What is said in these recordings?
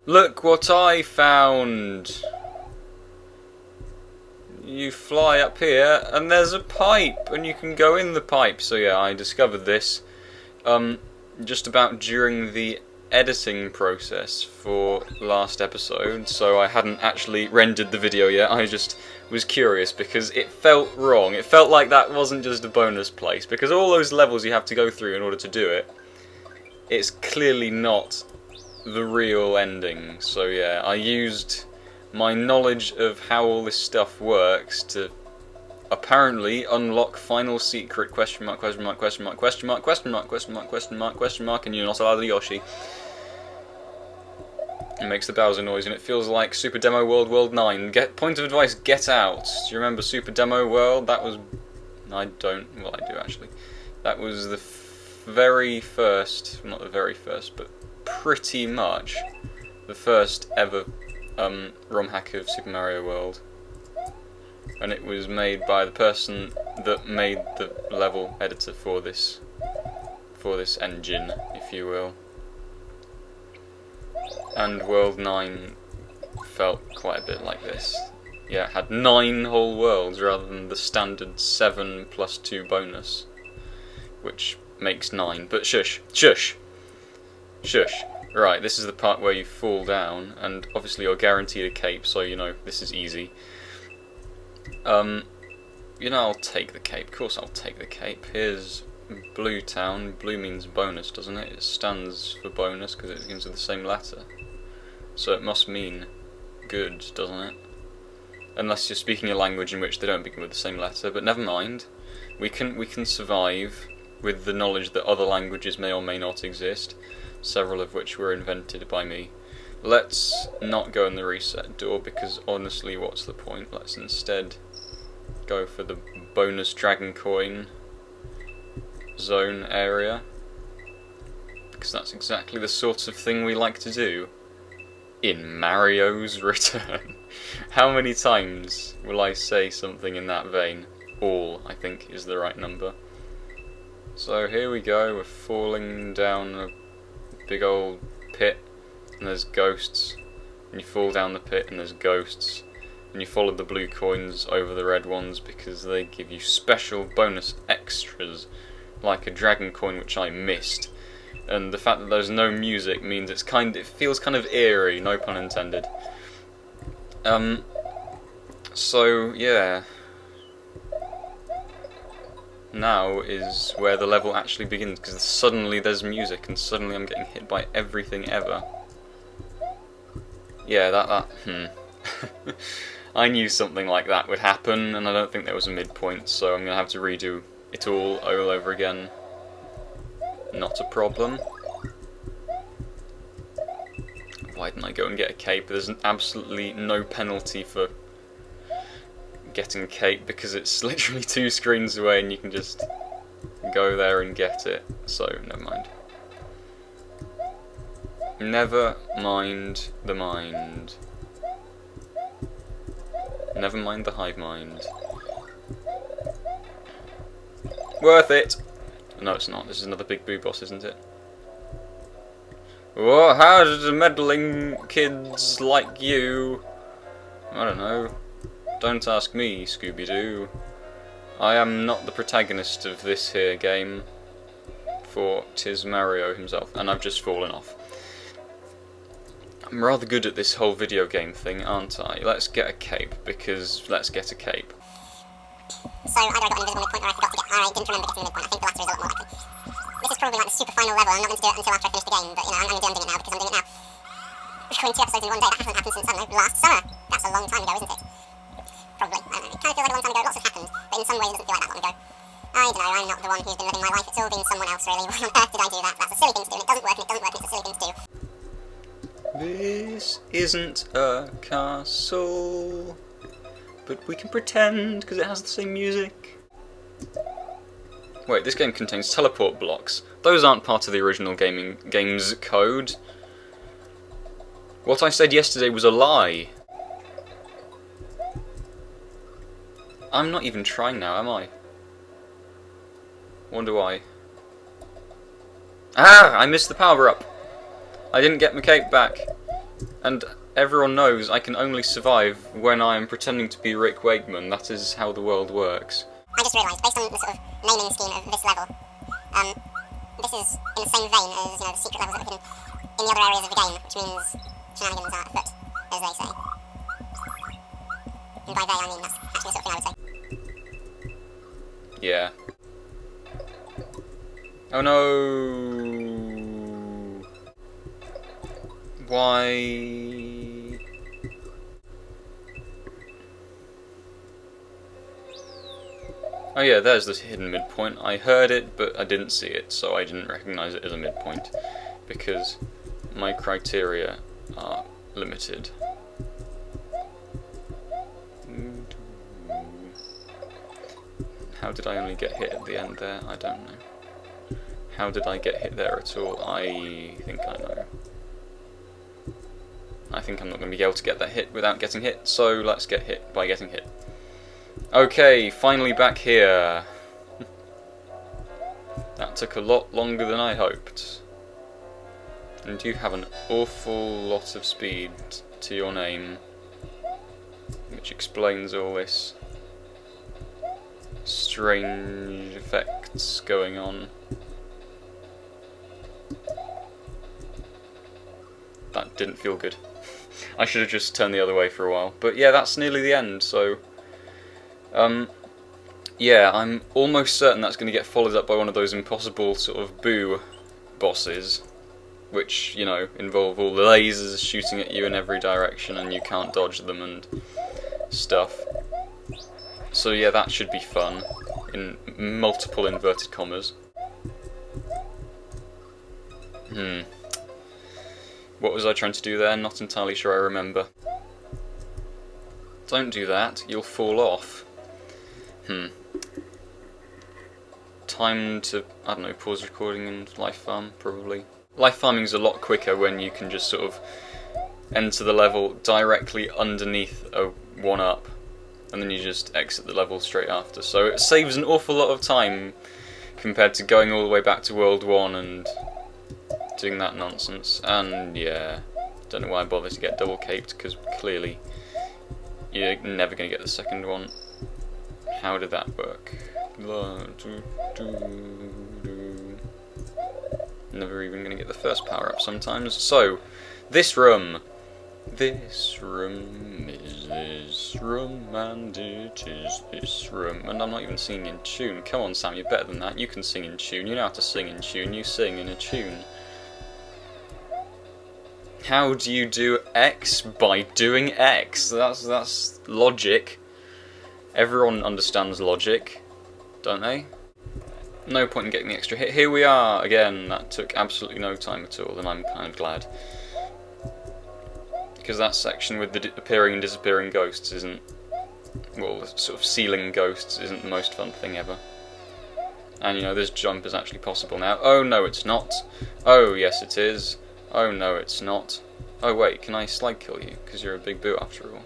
Look what I found! You fly up here, and there's a pipe, and you can go in the pipe. So yeah, I discovered this just about during the editing process for last episode, so I hadn't actually rendered the video yet. I just was curious because it felt wrong. It felt like that wasn't just a bonus place, because all those levels you have to go through in order to do it, it's clearly not the real ending. So yeah, I used my knowledge of how all this stuff works to apparently unlock final secret question mark question mark question mark question mark question mark question mark question mark question mark, and you're not allowed Yoshi. It makes the Bowser noise and it feels like Super Demo World World 9. Point of advice, get out. Do you remember Super Demo World? That was... I don't... well, I do actually. That was the very first... not the very first, but pretty much the first ever ROM hack of Super Mario World. And it was made by the person that made the level editor for this engine, if you will. And World 9 felt quite a bit like this. Yeah, it had 9 whole worlds rather than the standard 7 plus 2 bonus, which makes 9. But shush, shush, shush. Right, this is the part where you fall down, and obviously you're guaranteed a cape, so you know this is easy. You know, I'll take the cape. Of course I'll take the cape. Here's Blue Town. Blue means bonus, doesn't it? It stands for bonus because it begins with the same letter. So it must mean good, doesn't it? Unless you're speaking a language in which they don't begin with the same letter, but never mind. We can survive with the knowledge that other languages may or may not exist, several of which were invented by me. Let's not go in the reset door because honestly, what's the point? Let's instead go for the bonus dragon coin zone area, because that's exactly the sort of thing we like to do in Mario's Return. How many times will I say something in that vein? All, I think, is the right number. So here we go, we're falling down a big old pit, and there's ghosts, and you fall down the pit and there's ghosts, and you follow the blue coins over the red ones because they give you special bonus extras, like a dragon coin which I missed. And the fact that there's no music means it feels kind of eerie, no pun intended. So yeah. Now is where the level actually begins, because suddenly there's music and suddenly I'm getting hit by everything ever. Yeah, I knew something like that would happen, and I don't think there was a midpoint, so I'm going to have to redo it all over again. Not a problem. Why didn't I go and get a cape? There's absolutely no penalty for getting a cape because it's literally 2 screens away and you can just go there and get it. So, never mind. Never mind the mind. Never mind the hive mind. Worth it! No, it's not. This is another big boo boss, isn't it? Well, how did the meddling kids like you... I don't know. Don't ask me, Scooby-Doo. I am not the protagonist of this here game, for 'tis Mario himself, and I've just fallen off. I'm rather good at this whole video game thing, aren't I? Let's get a cape, because let's get a cape. So either I got an invisible midpoint or I forgot to get... I didn't remember getting the midpoint. I think the latter is a lot more likely. This is probably like the super final level. I'm not going to do it until after I finish the game, but you know, I'm doing it now because I'm doing it now. Recording 2 episodes in one day, that hasn't happened since, I don't know, last summer. That's a long time ago, isn't it? Probably. I don't know. It kind of feels like a long time ago. Lots has happened, but in some ways it doesn't feel like that long ago. I don't know, I'm not the one who's been living my life. It's all been someone else, really. Why on earth did I do that? That's a silly thing to do, and it doesn't work, and it doesn't work, and it's a silly thing to do. This isn't a castle, but we can pretend because it has the same music. Wait, this game contains teleport blocks. Those aren't part of the original game's code. What I said yesterday was a lie. I'm not even trying now, am I? Wonder why. Ah! I missed the power up. I didn't get my cape back. And everyone knows I can only survive when I am pretending to be Rick Wakeman. That is how the world works. I just realised, based on the sort of naming scheme of this level, this is in the same vein as, the secret levels that are hidden in the other areas of the game, which means shenanigans are afoot, as they say. And by they, I mean that's actually the sort of thing I would say. Yeah. Oh no! Why? Oh yeah, there's this hidden midpoint. I heard it, but I didn't see it, so I didn't recognise it as a midpoint, because my criteria are limited. How did I only get hit at the end there? I don't know. How did I get hit there at all? I think I know. I think I'm not going to be able to get that hit without getting hit, so let's get hit by getting hit. Okay, finally back here. That took a lot longer than I hoped. And you have an awful lot of speed to your name, which explains all this strange effects going on. That didn't feel good. I should have just turned the other way for a while. But yeah, that's nearly the end, so yeah, I'm almost certain that's going to get followed up by one of those impossible sort of boo bosses, which, involve all the lasers shooting at you in every direction and you can't dodge them and stuff. So yeah, that should be fun, in multiple inverted commas. What was I trying to do there? Not entirely sure I remember. Don't do that, you'll fall off. Time to, I don't know, pause recording and life farm, probably. Life farming's a lot quicker when you can just sort of enter the level directly underneath a 1-up, and then you just exit the level straight after. So it saves an awful lot of time compared to going all the way back to World 1 and doing that nonsense. And yeah, don't know why I bothered to get double caped, because clearly you're never going to get the second one. How did that work? Never even going to get the first power up sometimes. So, this room is this room, and it is this room. And I'm not even singing in tune. Come on, Sam, you're better than that. You can sing in tune. You know how to sing in tune. You sing in a tune. How do you do X? By doing X. That's logic. Everyone understands logic, don't they? No point in getting the extra hit. Here we are again. That took absolutely no time at all, and I'm kind of glad. Because that section with the appearing and disappearing ghosts isn't, well, the sort of ceiling ghosts isn't the most fun thing ever. And this jump is actually possible now. Oh no, it's not. Oh yes, it is. Oh no, it's not. Oh wait, can I slide kill you? Because you're a big boo after all.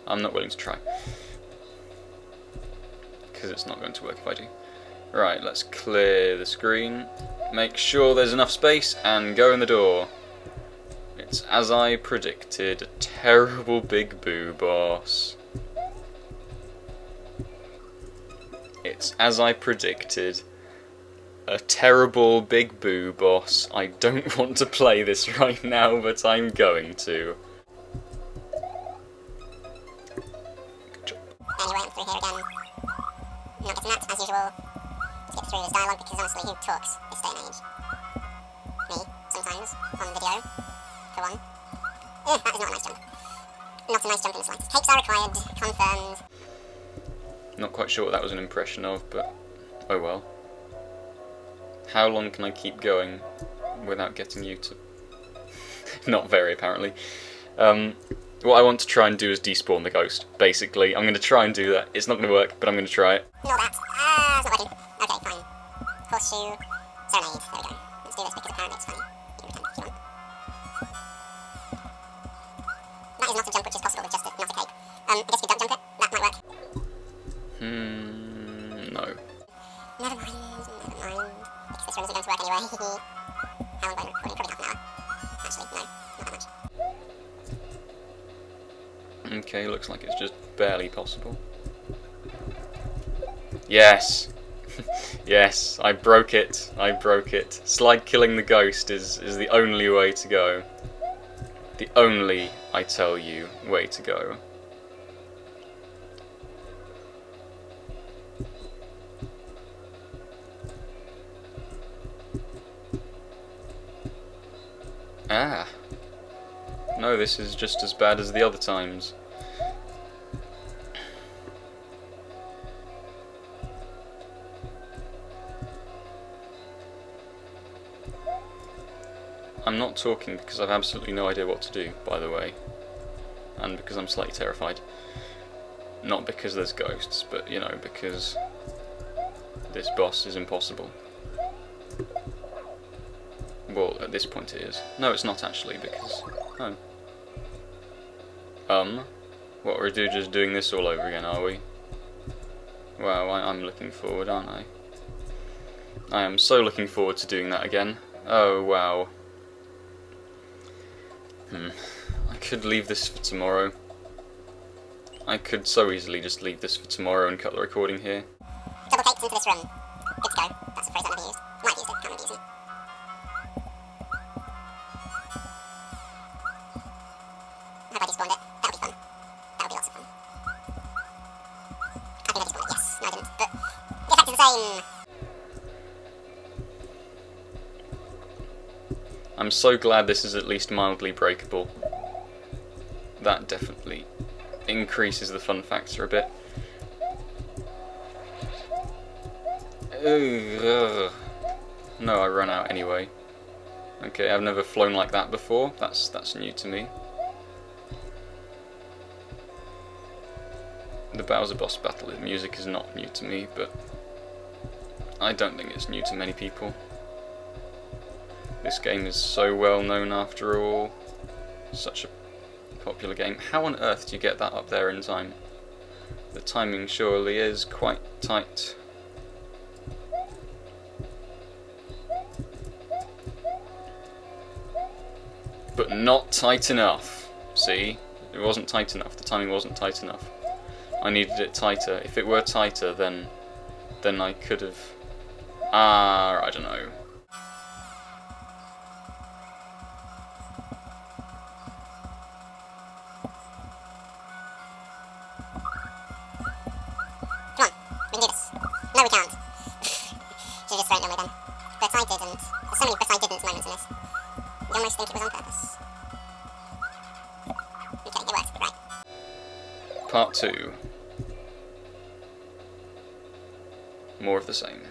I'm not willing to try. Because it's not going to work if I do. Right, let's clear the screen. Make sure there's enough space and go in the door. It's as I predicted, a terrible big boo boss. It's as I predicted, a terrible big boo boss. I don't want to play this right now, but I'm going to. Anyway, I'm through here again. Not getting that, as usual. To get through his dialogue, because honestly, who talks this day and age? Me, sometimes, on video, for one. That is not a nice jump. Not a nice jump in the slightest. Capes are required, confirmed. Not quite sure what that was an impression of, but oh well. How long can I keep going without getting you to... Not very, apparently. What I want to try and do is despawn the ghost, basically. I'm going to try and do that. It's not going to work, but I'm going to try it. Ignore that. It's not working. Okay, fine. Horseshoe. Serenade. There we go. Let's do this because apparently it's funny. You pretend. Keep on. That is not a jump which is possible with just not a cape. I guess if you don't jump it, that might work. No. Never mind. Because this room isn't going to work anyway. How long have I been recording? Probably half an hour. Actually, no. Not that much. Okay, looks like it's just barely possible. Yes! Yes, I broke it. I broke it. Slide killing the ghost is the only way to go. The only, I tell you, way to go. Ah. No, this is just as bad as the other times. I'm not talking because I've absolutely no idea what to do, by the way. And because I'm slightly terrified. Not because there's ghosts, but, you know, because this boss is impossible. Well, at this point it is. No, it's not actually, because... Oh. What, we're just doing this all over again, are we? Wow, I'm looking forward, aren't I? I am so looking forward to doing that again. Oh, wow. I could leave this for tomorrow. I could so easily just leave this for tomorrow and cut the recording here. Double cakes into this room. Good to go. That's the phrase I've never used. Might have used it, can't remember using it. I hope I despawned it. That'll be fun. That'll be lots of fun. I think I despawned it, yes. No, I didn't. But the effect is the same. I'm so glad this is at least mildly breakable. That definitely increases the fun factor a bit. Ugh. No, I run out anyway. Okay, I've never flown like that before. That's new to me. The Bowser boss battle music is not new to me, but I don't think it's new to many people. This game is so well known after all. Such a popular game. How on earth do you get that up there in time? The timing surely is quite tight. But not tight enough. See? It wasn't tight enough. The timing wasn't tight enough. I needed it tighter. If it were tighter, then I could have... I don't know. Come on, we can do this. No, we can't. Should've just thrown it away then. But I didn't. There's so many but I didn't moments in this. You almost think it was on purpose. Okay, it worked, right. Part 2. More of the same.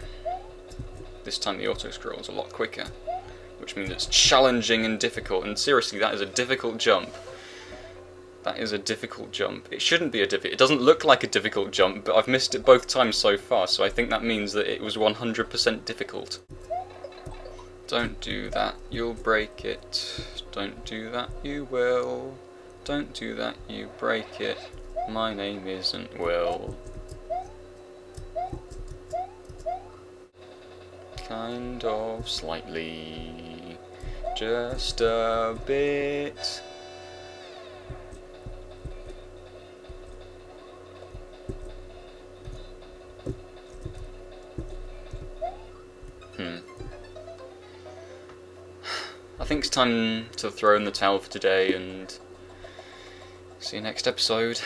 This time the auto-scroll is a lot quicker, which means it's challenging and difficult, and seriously, that is a difficult jump. That is a difficult jump. It shouldn't be a difficult... It doesn't look like a difficult jump, but I've missed it both times so far, so I think that means that it was 100% difficult. Don't do that, you'll break it. Don't do that, you will. Don't do that, you break it. My name isn't Will. Kind of, slightly. Just a bit. I think it's time to throw in the towel for today and see you next episode.